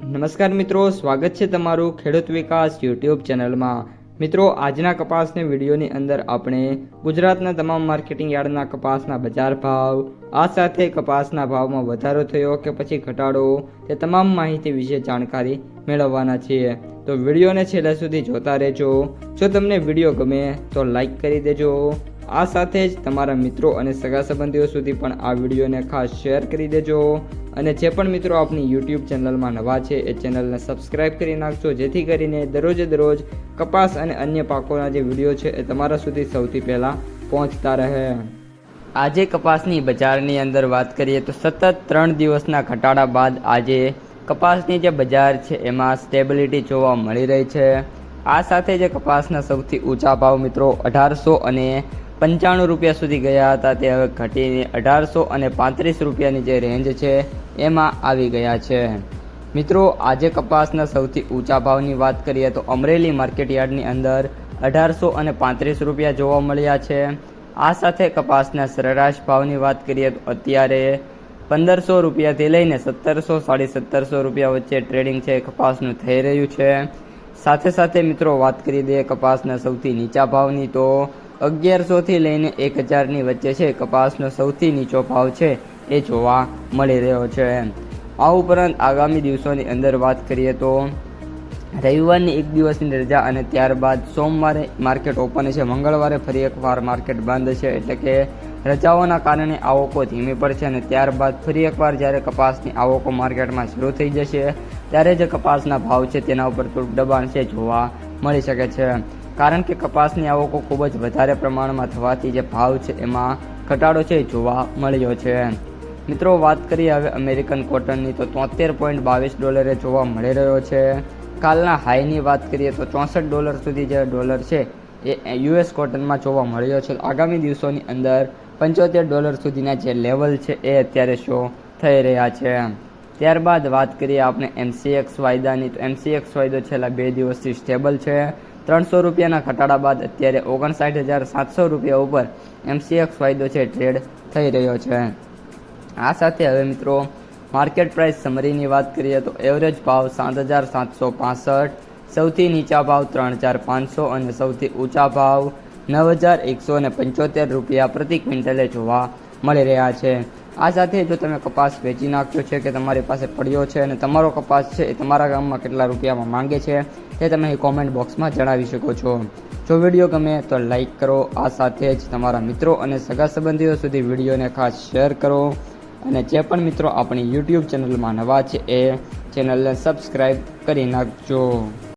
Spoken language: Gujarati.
નમસ્કાર મિત્રો, સ્વાગત છે તમારું ખેડૂત વિકાસ યુટ્યુબ ચેનલમાં। મિત્રો, આજના કપાસની વિડીયોની અંદર આપણે ગુજરાતના તમામ માર્કેટિંગ યાર્ડના કપાસના બજાર ભાવ, આ સાથે કપાસના ભાવમાં વધારો થયો કે પછી ઘટાડો, તે તમામ માહિતી વિશે જાણકારી મેળવવાના છીએ। તો વિડીયોને છેલ્લે સુધી જોતા રહેજો। જો તમને વિડીયો ગમે તો લાઈક કરી દેજો। આ સાથે જ તમારા મિત્રો અને સગા સંબંધીઓ સુધી પણ આ વિડીયોને ખાસ શેર કરી દેજો। અને જે પણ મિત્રો આપણી યુટ્યુબ ચેનલમાં નવા છે એ ચેનલને સબસ્ક્રાઈબ કરી નાખજો, જેથી કરીને દરરોજ કપાસ અને અન્ય પાકોના જે વિડીયો છે એ તમારા સુધી સૌથી પહેલાં પહોંચતા રહે। આજે કપાસની બજારની અંદર વાત કરીએ તો સતત 3 દિવસના ઘટાડા બાદ આજે કપાસની જે બજાર છે એમાં સ્ટેબિલિટી જોવા મળી રહી છે। આ સાથે જે કપાસના સૌથી ઊંચા ભાવ મિત્રો 1895 રૂપિયા સુધી ગયા હતા, તે હવે ઘટીને 1835 રૂપિયાની જે રેન્જ છે એમાં આવી ગયા છે। મિત્રો, આજે કપાસના સૌથી ઊંચા ભાવની વાત કરીએ તો અમરેલી માર્કેટ યાર્ડની અંદર 1835 રૂપિયા જોવા મળ્યા છે। આ સાથે કપાસના સરેરાશ ભાવની વાત કરીએ તો અત્યારે 1500 રૂપિયાથી લઈને 1700 1750 રૂપિયા વચ્ચે ટ્રેડિંગ છે કપાસનું થઈ રહ્યું છે। સાથે સાથે મિત્રો વાત કરી દઈએ કપાસના સૌથી નીચા ભાવની તો 1100 થી લઈને 1000ની વચ્ચે છે કપાસનો સૌથી નીચો ભાવ છે એ જોવા મળી રહ્યો છે। આ ઉપરાંત આગામી દિવસોની અંદર વાત કરીએ તો રવિવારની એક દિવસની રજા અને ત્યારબાદ સોમવારે માર્કેટ ઓપન છે, મંગળવારે ફરી એકવાર માર્કેટ બંધ છે, એટલે કે રજાઓના કારણે આવકો ધીમી પડશે અને ત્યારબાદ ફરી એકવાર જ્યારે કપાસની આવકો માર્કેટમાં શરૂ થઈ જશે ત્યારે જે કપાસના ભાવ છે તેના ઉપર થોડુંક દબાણ છે જોવા મળી શકે છે, કારણ કે કપાસની આવકો ખૂબ જ વધારે પ્રમાણમાં થવાથી જે ભાવ છે એમાં ઘટાડો છે જોવા મળ્યો છે। મિત્રો, વાત કરીએ હવે અમેરિકન કોટનની તો $73.22 જોવા મળી રહ્યો છે। કાલના હાઈની વાત કરીએ તો $64 સુધી જે ડોલર છે એ યુએસ કોટનમાં જોવા મળ્યો છે। આગામી દિવસોની અંદર $75 સુધીના જે લેવલ છે એ અત્યારે શો થઈ રહ્યા છે। ત્યારબાદ વાત કરીએ આપણે MCX વાયદાની તો MCX વાયદો છેલ્લા 2 દિવસથી સ્ટેબલ છે। 300 રૂપિયાના ઘટાડા બાદ અત્યારે 59700 રૂપિયા ઉપર MCX વાયદો છે ટ્રેડ થઈ રહ્યો છે। આ સાથે હવે મિત્રો માર્કેટ પ્રાઇસ સમરીની વાત કરીએ તો એવરેજ ભાવ 7765, સૌથી નીચા ભાવ 3500 અને સૌથી ઊંચા ભાવ 9175 રૂપિયા પ્રતિ ક્વિન્ટલે જોવા મળી રહ્યા છે। આ સાથે જો તમે કપાસ વેચી નાખ્યો છે કે તમારી પાસે પડ્યો છે અને તમારો કપાસ છે એ તમારા ગામમાં કેટલા રૂપિયામાં માંગે છે તે તમે અહીં કોમેન્ટ બોક્સમાં જણાવી શકો છો। જો વિડીયો ગમે તો લાઈક કરો, આ સાથે જ તમારા મિત્રો અને સગા સંબંધીઓ સુધી વિડીયોને ખાસ શેર કરો અને જે પણ મિત્રો આપણી યુટ્યુબ ચેનલમાં નવા છે એ ચેનલને સબસ્ક્રાઈબ કરી નાખજો।